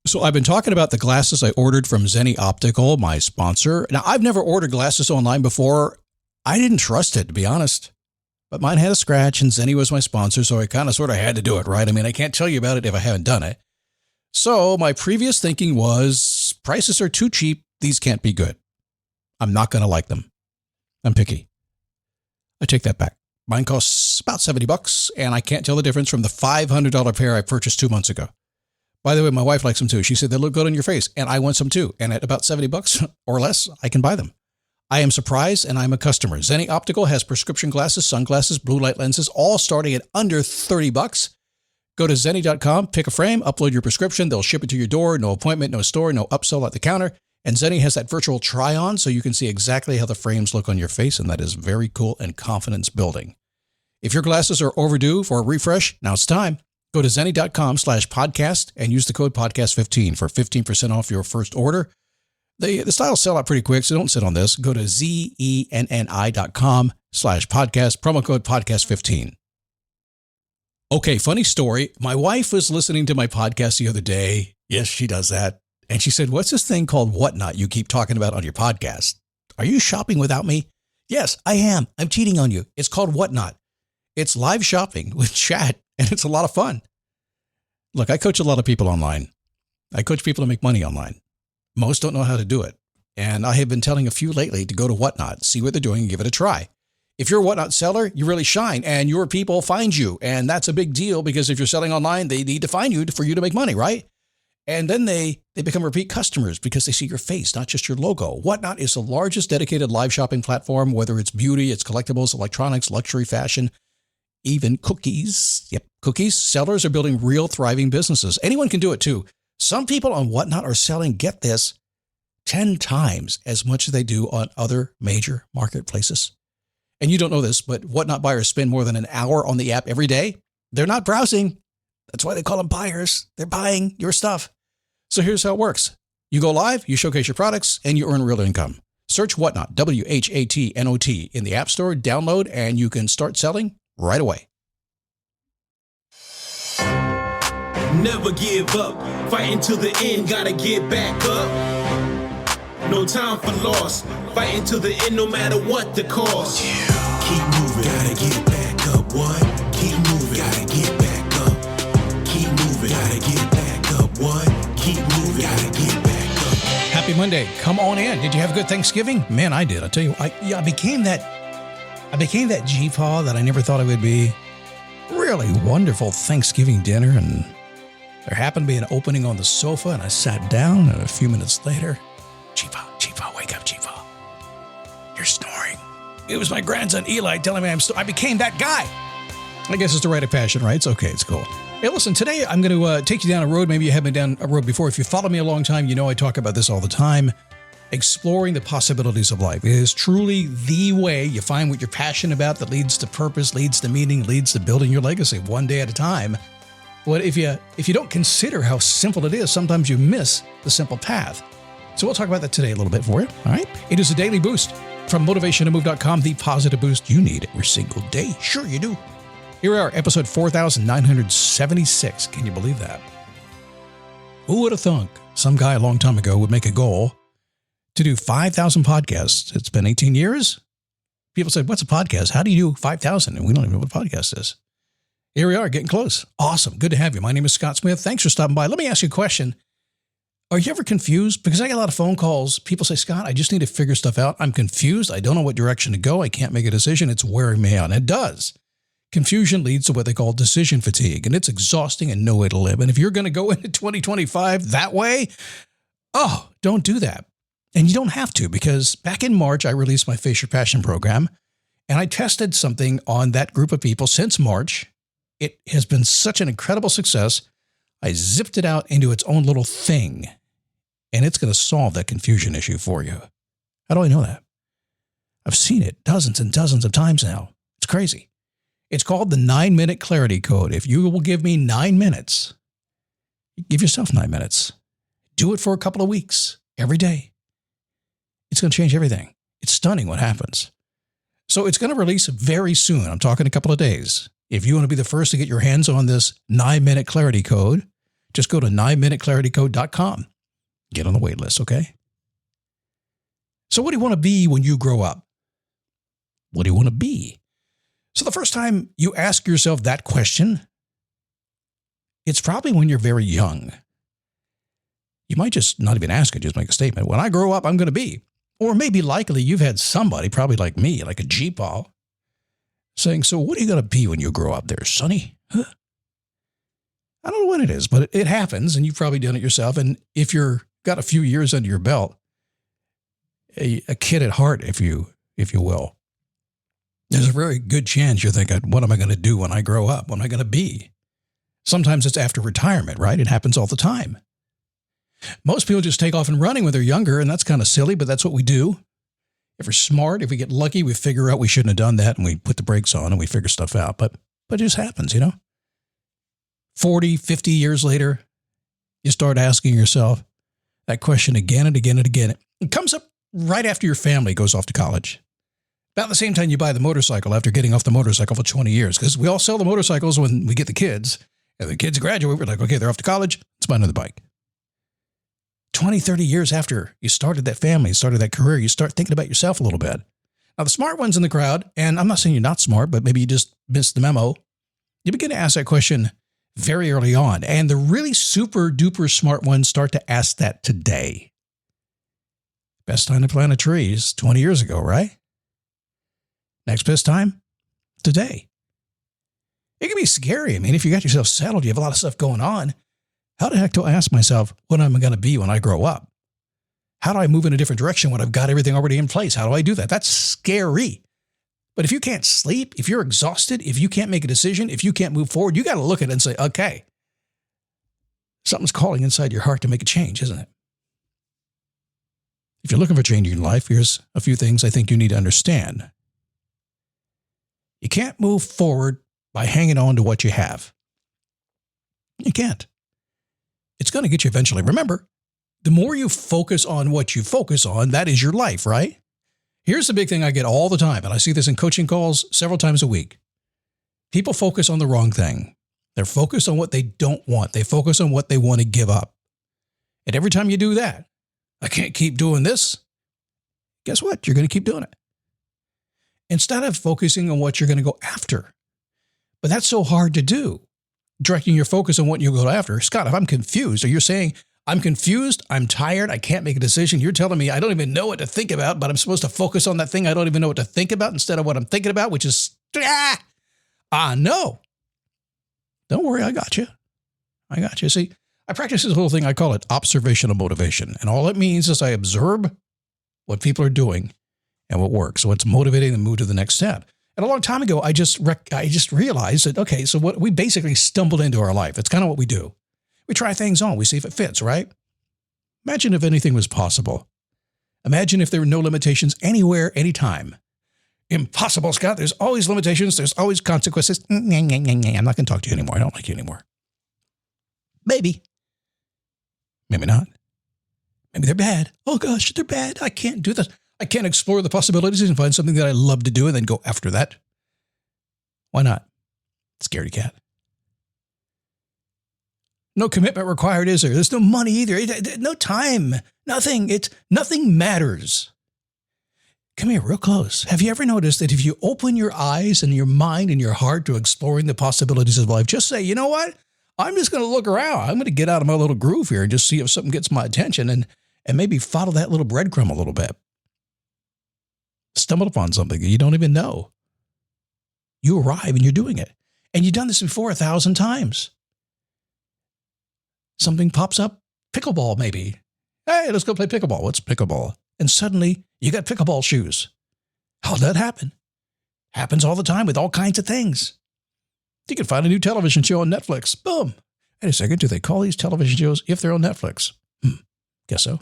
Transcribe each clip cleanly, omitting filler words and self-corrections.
So I've been talking about the glasses I ordered from Zenni Optical, my sponsor. Now, I've never ordered glasses online before. I didn't trust it, to be honest. But mine had a scratch and Zenni was my sponsor, so I kind of sort of had to do it, right? I mean, I can't tell you about it if I haven't done it. So my previous thinking was prices are too cheap. These can't be good. I'm not going to like them. I'm picky. I take that back. Mine costs about $70 and I can't tell the difference from the $500 pair I purchased 2 months ago. By the way, my wife likes them too. She said they look good on your face, and I want some too. And at about $70 or less, I can buy them. I am surprised, and I'm a customer. Zenni Optical has prescription glasses, sunglasses, blue light lenses, all starting at under $30. Go to Zenni.com, pick a frame, upload your prescription. They'll ship it to your door. No appointment, no store, no upsell at the counter. And Zenni has that virtual try-on, so you can see exactly how the frames look on your face, and that is very cool and confidence building. If your glasses are overdue for a refresh, now it's time. Go to Zenni.com/podcast and use the code podcast15 for 15% off your first order. The styles sell out pretty quick, so don't sit on this. Go to Zenni.com/podcast, promo code podcast15. Okay, funny story. My wife was listening to my podcast the other day. Yes, she does that. And she said, "What's this thing called Whatnot you keep talking about on your podcast? Are you shopping without me?" Yes, I am. I'm cheating on you. It's called Whatnot. It's live shopping with chat, and it's a lot of fun. Look, I coach a lot of people online. I coach people to make money online. Most don't know how to do it. And I have been telling a few lately to go to Whatnot, see what they're doing, and give it a try. If you're a Whatnot seller, you really shine, and your people find you. And that's a big deal because if you're selling online, they need to find you for you to make money, right? And then they become repeat customers because they see your face, not just your logo. Whatnot is the largest dedicated live shopping platform, whether it's beauty, it's collectibles, electronics, luxury, fashion, even cookies. Yep, cookies. Sellers are building real thriving businesses. Anyone can do it too. Some people on Whatnot are selling, get this, 10 times as much as they do on other major marketplaces. And you don't know this, but Whatnot buyers spend more than an hour on the app every day. They're not browsing. That's why they call them buyers. They're buying your stuff. So here's how it works. You go live, you showcase your products, and you earn real income. Search Whatnot, WHATNOT, in the App Store, download, and you can start selling right away. Never give up, fighting till the end, gotta get back up. No time for loss, fighting till the end no matter what the cost. Keep moving, gotta get back up, what? Keep moving, gotta get back up. Keep moving, gotta get back up, what? Keep moving, gotta get back up. Happy Monday, come on in. Did you have a good Thanksgiving? Man, I did. I tell you, I became that G-Paw that I never thought I would be. Really wonderful Thanksgiving dinner, and there happened to be an opening on the sofa, and I sat down, and a few minutes later, G-Paw, wake up, G-Paw. You're snoring. It was my grandson, Eli, telling me I became that guy. I guess it's the rite of passion, right? It's okay. It's cool. Hey, listen, today I'm going to take you down a road. Maybe you haven't been down a road before. If you follow me a long time, you know I talk about this all the time. Exploring the possibilities of life. It is truly the way you find what you're passionate about that leads to purpose, leads to meaning, leads to building your legacy one day at a time. But if you don't consider how simple it is, sometimes you miss the simple path. So we'll talk about that today a little bit for you. All right. It is a daily boost from motivationtomove.com, the positive boost you need every single day. Sure you do. Here we are, episode 4,976. Can you believe that? Who would have thunk some guy a long time ago would make a goal to do 5,000 podcasts? It's been 18 years. People said, what's a podcast? How do you do 5,000? And we don't even know what a podcast is. Here we are, getting close. Awesome. Good to have you. My name is Scott Smith. Thanks for stopping by. Let me ask you a question. Are you ever confused? Because I get a lot of phone calls. People say, Scott, I just need to figure stuff out. I'm confused. I don't know what direction to go. I can't make a decision. It's wearing me out. And it does. Confusion leads to what they call decision fatigue, and it's exhausting and no way to live. And if you're going to go into 2025 that way, don't do that. And you don't have to, because back in March, I released my Face Your Passion program, and I tested something on that group of people since March. It has been such an incredible success. I zipped it out into its own little thing, and it's going to solve that confusion issue for you. How do I know that? I've seen it dozens and dozens of times now. It's crazy. It's called the 9-minute clarity code. If you will give me 9 minutes, give yourself 9 minutes. Do it for a couple of weeks, every day. It's going to change everything. It's stunning what happens. So it's going to release very soon. I'm talking a couple of days. If you want to be the first to get your hands on this 9-minute clarity code, Just go to 9minuteclaritycode.com. Get on the wait list, okay? So what do you want to be when you grow up? What do you want to be? So the first time you ask yourself that question, it's probably when you're very young. You might just not even ask it, just make a statement. When I grow up, I'm going to be. Or maybe likely you've had somebody, probably like me, like a G-Paw, saying, so what are you going to be when you grow up there, Sonny? Huh? I don't know what it is, but it happens, and you've probably done it yourself. And if you're got a few years under your belt, a kid at heart, if you will, there's a very good chance you're thinking, what am I going to do when I grow up? What am I going to be? Sometimes it's after retirement, right? It happens all the time. Most people just take off and running when they're younger, and that's kind of silly, but that's what we do. If we're smart, if we get lucky, we figure out we shouldn't have done that, and we put the brakes on and we figure stuff out. But it just happens, 40, 50 years later, you start asking yourself that question again and again and again. It comes up right after your family goes off to college. About the same time you buy the motorcycle after getting off the motorcycle for 20 years, because we all sell the motorcycles when we get the kids. And the kids graduate, we're like, okay, they're off to college, let's buy another bike. 20, 30 years after you started that family, started that career, you start thinking about yourself a little bit. Now, the smart ones in the crowd, and I'm not saying you're not smart, but maybe you just missed the memo, you begin to ask that question very early on. And the really super duper smart ones start to ask that today. Best time to plant a tree is 20 years ago, right? Next best time? Today. It can be scary. I mean, if you got yourself settled, you have a lot of stuff going on. How the heck do I ask myself, what am I going to be when I grow up? How do I move in a different direction when I've got everything already in place? How do I do that? That's scary. But if you can't sleep, if you're exhausted, if you can't make a decision, if you can't move forward, you got to look at it and say, okay, something's calling inside your heart to make a change, isn't it? If you're looking for change in your life, here's a few things I think you need to understand. You can't move forward by hanging on to what you have. You can't. It's going to get you eventually. Remember, the more you focus on what you focus on, that is your life, right? Here's the big thing I get all the time, and I see this in coaching calls several times a week. People focus on the wrong thing. They're focused on what they don't want. They focus on what they want to give up. And every time you do that, I can't keep doing this. Guess what? You're going to keep doing it. Instead of focusing on what you're going to go after. But that's so hard to do. Directing your focus on what you go after. Scott, if I'm confused, or you're saying, I'm confused, I'm tired, I can't make a decision. You're telling me I don't even know what to think about, but I'm supposed to focus on that thing I don't even know what to think about instead of what I'm thinking about, which is, no. Don't worry, I got you. I got you. See, I practice this whole thing, I call it observational motivation. And all it means is I observe what people are doing and what works. So it's motivating them to move to the next step. And a long time ago, I just realized that, okay, so what we basically stumbled into our life. It's kind of what we do. We try things on. We see if it fits, right? Imagine if anything was possible. Imagine if there were no limitations anywhere, anytime. Impossible, Scott. There's always limitations. There's always consequences. I'm not going to talk to you anymore. I don't like you anymore. Maybe. Maybe not. Maybe they're bad. Oh, gosh, they're bad. I can't do this. I can't explore the possibilities and find something that I love to do and then go after that. Why not? Scaredy cat. No commitment required, is there? There's no money either. No time. Nothing. Nothing matters. Come here, real close. Have you ever noticed that if you open your eyes and your mind and your heart to exploring the possibilities of life, just say, you know what? I'm just going to look around. I'm going to get out of my little groove here and just see if something gets my attention and maybe follow that little breadcrumb a little bit. Stumble upon something that you don't even know. You arrive and you're doing it. And you've done this before 1,000 times. Something pops up, pickleball maybe. Hey, let's go play pickleball. What's pickleball? And suddenly you got pickleball shoes. How'd that happen? Happens all the time with all kinds of things. You can find a new television show on Netflix. Boom. Wait a second, do they call these television shows if they're on Netflix? Guess so.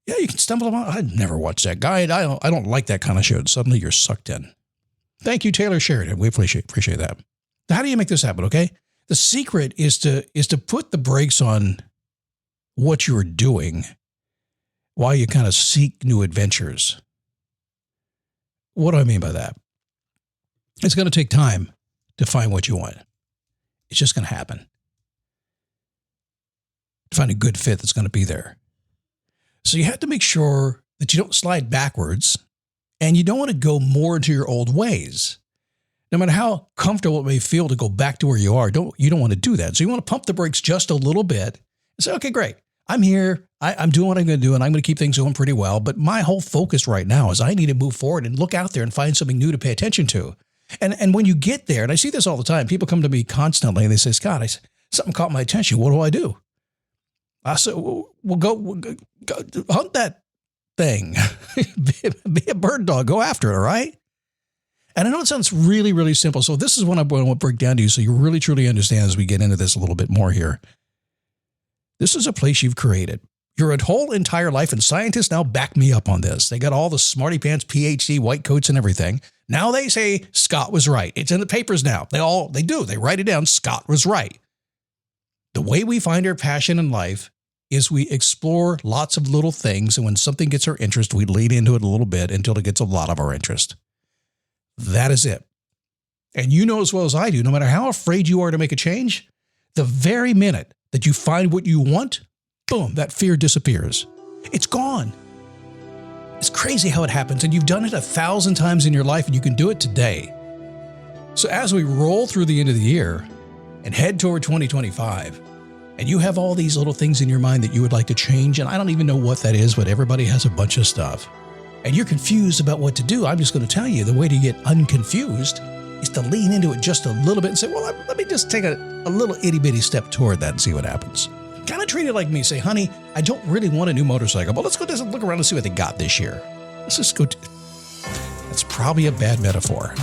Yeah, you can stumble upon. I'd never watched that guy. I don't like that kind of show. Suddenly you're sucked in. Thank you, Taylor Sheridan. We appreciate that. How do you make this happen? Okay, the secret is to put the brakes on what you are doing while you kind of seek new adventures. What do I mean by that? It's going to take time to find what you want. It's just going to happen. find a good fit that's going to be there. So you have to make sure that you don't slide backwards, and you don't want to go more into your old ways. No matter how comfortable it may feel to go back to where you are, you don't want to do that. So you want to pump the brakes just a little bit and say, okay, great. I'm here. I'm doing what I'm going to do, and I'm going to keep things going pretty well. But my whole focus right now is I need to move forward and look out there and find something new to pay attention to. And when you get there, and I see this all the time, people come to me constantly and they say, Scott, something caught my attention. What do I do? I said, well, go hunt that thing. Be a bird dog. Go after it, all right? And I know it sounds really, really simple. So this is what I want to break down to you so you really, truly understand as we get into this a little bit more here. This is a place you've created. Your whole entire life, and scientists now back me up on this. They got all the smarty pants, PhD, white coats and everything. Now they say Scott was right. It's in the papers now. They do. They write it down. Scott was right. The way we find our passion in life is we explore lots of little things, and when something gets our interest, we lean into it a little bit until it gets a lot of our interest. That is it. And you know as well as I do, no matter how afraid you are to make a change, the very minute that you find what you want, boom, that fear disappears. It's gone. It's crazy how it happens, and you've done it 1,000 times in your life, and you can do it today. So as we roll through the end of the year and head toward 2025, and you have all these little things in your mind that you would like to change, and I don't even know what that is, but everybody has a bunch of stuff, and you're confused about what to do, I'm just going to tell you the way to get unconfused is to lean into it just a little bit and say, well, let me just take a little itty-bitty step toward that and see what happens. Kind of treat it like me. Say, honey, I don't really want a new motorcycle, but let's go just look around and see what they got this year. Let's just go. That's probably a bad metaphor.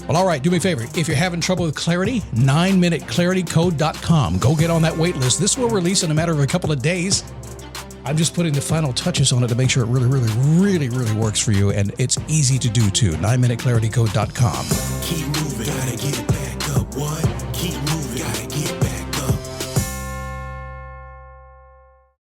Well, all right, do me a favor. If you're having trouble with clarity, 9minuteclaritycode.com. Go get on that wait list. This will release in a matter of a couple of days. I'm just putting the final touches on it to make sure it really, really, really, really works for you, and it's easy to do too. 9minuteclaritycode.com. Keep moving, gotta get back up, what?